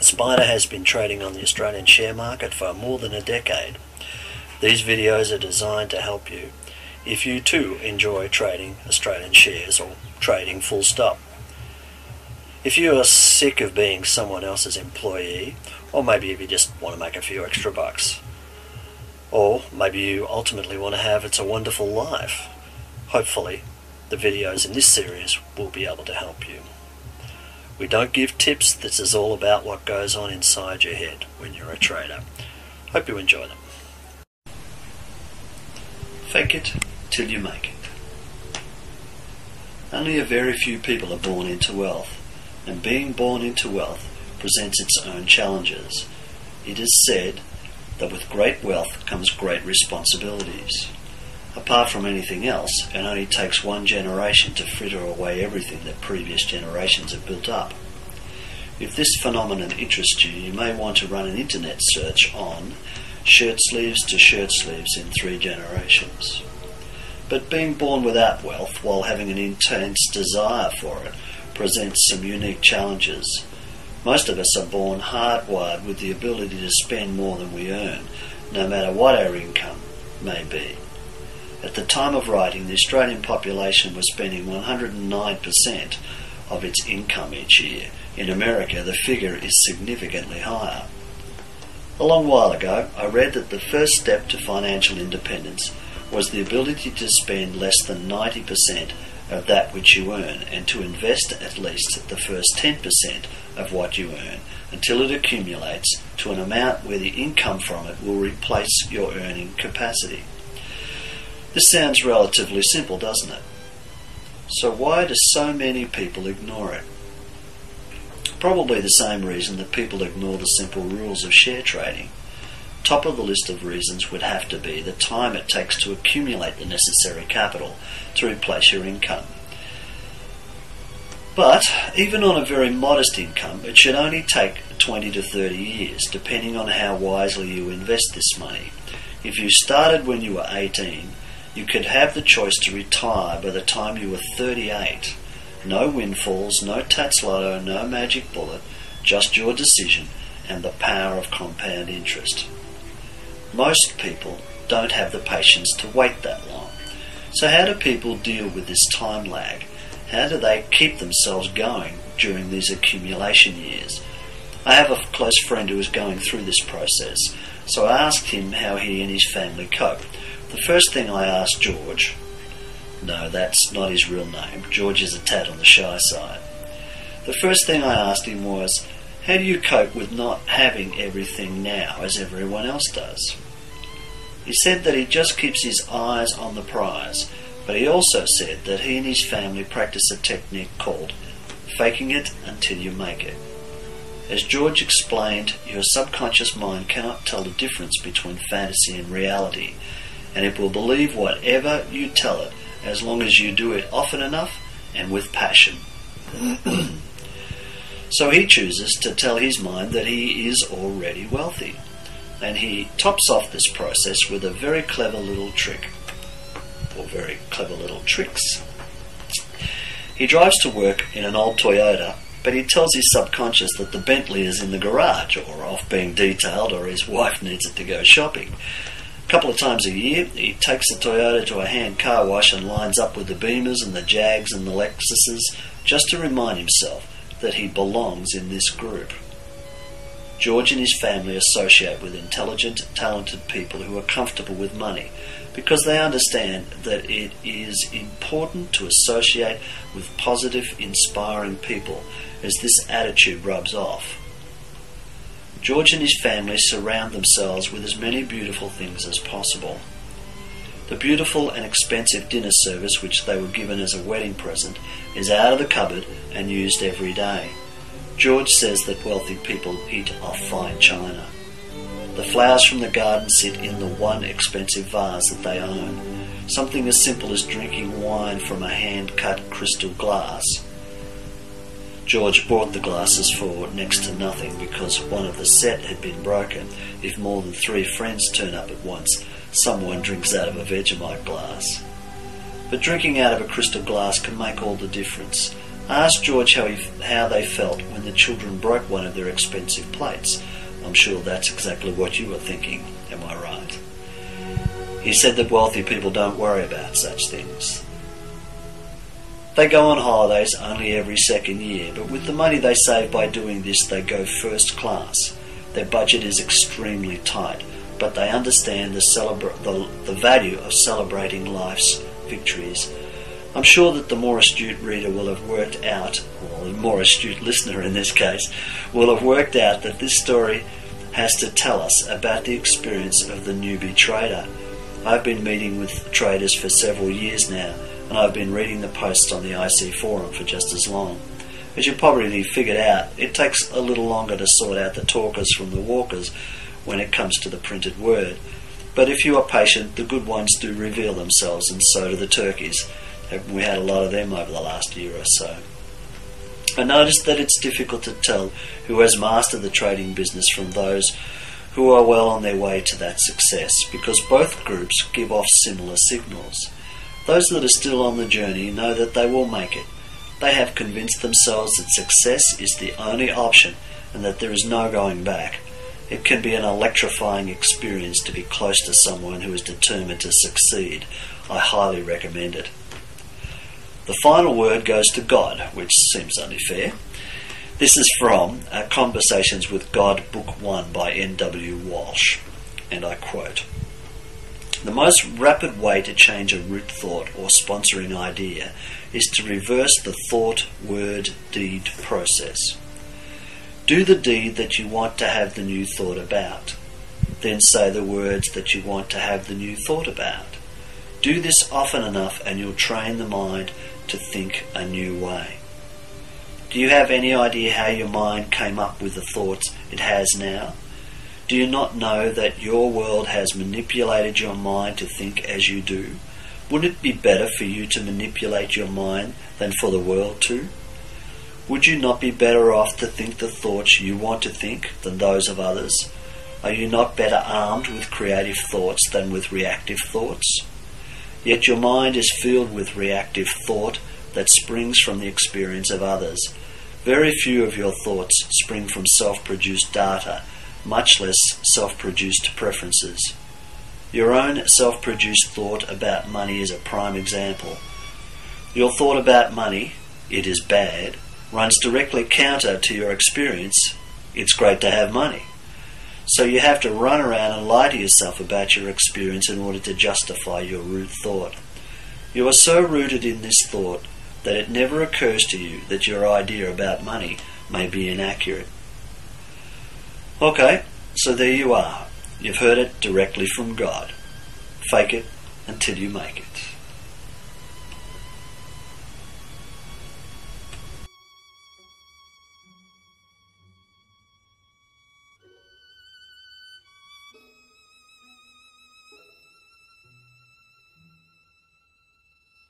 Spider has been trading on the Australian share market for more than a decade. These videos are designed to help you if you too enjoy trading Australian shares or trading full stop. If you are sick of being someone else's employee, or maybe if you just want to make a few extra bucks, or maybe you ultimately want to have It's a Wonderful Life, hopefully the videos in this series will be able to help you. We don't give tips, this is all about what goes on inside your head when you're a trader. Hope you enjoy them. Fake it till you make it. Only a very few people are born into wealth, and being born into wealth presents its own challenges. It is said that with great wealth comes great responsibilities. Apart from anything else, it only takes one generation to fritter away everything that previous generations have built up. If this phenomenon interests you, you may want to run an internet search on shirt sleeves to shirt sleeves in 3 generations. But being born without wealth, while having an intense desire for it, presents some unique challenges. Most of us are born hardwired with the ability to spend more than we earn, no matter what our income may be. At the time of writing, the Australian population was spending 109% of its income each year. In America, the figure is significantly higher. A long while ago, I read that the first step to financial independence was the ability to spend less than 90% of that which you earn, and to invest at least the first 10% of what you earn until it accumulates to an amount where the income from it will replace your earning capacity. This sounds relatively simple, doesn't it? So why do so many people ignore it? Probably the same reason that people ignore the simple rules of share trading. Top of the list of reasons would have to be the time it takes to accumulate the necessary capital to replace your income. But even on a very modest income, it should only take 20 to 30 years, depending on how wisely you invest this money. If you started when you were 18, you could have the choice to retire by the time you were 38. No windfalls, no tax lotto, no magic bullet, just your decision and the power of compound interest. Most people don't have the patience to wait that long. So how do people deal with this time lag? How do they keep themselves going during these accumulation years? I have a close friend who is going through this process, so I asked him how he and his family cope. The first thing I asked George, no, that's not his real name, George is a tad on the shy side. The first thing I asked him was, how do you cope with not having everything now as everyone else does? He said that he just keeps his eyes on the prize, but he also said that he and his family practice a technique called faking it until you make it. As George explained, your subconscious mind cannot tell the difference between fantasy and reality, and it will believe whatever you tell it as long as you do it often enough and with passion. So he chooses to tell his mind that he is already wealthy, and he tops off this process with a very clever little trick, or very clever little tricks. He drives to work in an old Toyota, but he tells his subconscious that the Bentley is in the garage or off being detailed, or his wife needs it to go shopping. A couple of times a year, he takes the Toyota to a hand car wash and lines up with the Beamers and the Jags and the Lexuses just to remind himself that he belongs in this group. George and his family associate with intelligent, talented people who are comfortable with money because they understand that it is important to associate with positive, inspiring people as this attitude rubs off. George and his family surround themselves with as many beautiful things as possible. The beautiful and expensive dinner service which they were given as a wedding present is out of the cupboard and used every day. George says that wealthy people eat off fine china. The flowers from the garden sit in the one expensive vase that they own. Something as simple as drinking wine from a hand-cut crystal glass. George bought the glasses for next to nothing because one of the set had been broken. If more than 3 friends turn up at once, someone drinks out of a Vegemite glass. But drinking out of a crystal glass can make all the difference. Ask George how they felt when the children broke one of their expensive plates. I'm sure that's exactly what you were thinking, am I right? He said that wealthy people don't worry about such things. They go on holidays only every second year, but with the money they save by doing this, they go first class. Their budget is extremely tight, but they understand the value of celebrating life's victories. I'm sure that the more astute reader will have worked out, or the more astute listener in this case, will have worked out that this story has to tell us about the experience of the newbie trader. I've been meeting with traders for several years now, and I've been reading the posts on the IC forum for just as long. As you probably figured out, it takes a little longer to sort out the talkers from the walkers when it comes to the printed word. But if you are patient, the good ones do reveal themselves, and so do the turkeys. We had a lot of them over the last year or so. I noticed that it's difficult to tell who has mastered the trading business from those who are well on their way to that success, because both groups give off similar signals. Those that are still on the journey know that they will make it. They have convinced themselves that success is the only option and that there is no going back. It can be an electrifying experience to be close to someone who is determined to succeed. I highly recommend it. The final word goes to God, which seems only fair. This is from Conversations with God, Book 1 by N.W. Walsh, and I quote, "The most rapid way to change a root thought or sponsoring idea is to reverse the thought, word, deed process. Do the deed that you want to have the new thought about. Then say the words that you want to have the new thought about. Do this often enough and you'll train the mind to think a new way. Do you have any idea how your mind came up with the thoughts it has now? Do you not know that your world has manipulated your mind to think as you do? Wouldn't it be better for you to manipulate your mind than for the world to? Would you not be better off to think the thoughts you want to think than those of others? Are you not better armed with creative thoughts than with reactive thoughts? Yet your mind is filled with reactive thought that springs from the experience of others. Very few of your thoughts spring from self-produced data, much less self-produced preferences. Your own self-produced thought about money is a prime example. Your thought about money, it is bad, runs directly counter to your experience, it's great to have money. So you have to run around and lie to yourself about your experience in order to justify your root thought. You are so rooted in this thought that it never occurs to you that your idea about money may be inaccurate. Okay, so there you are. You've heard it directly from God. Fake it until you make it.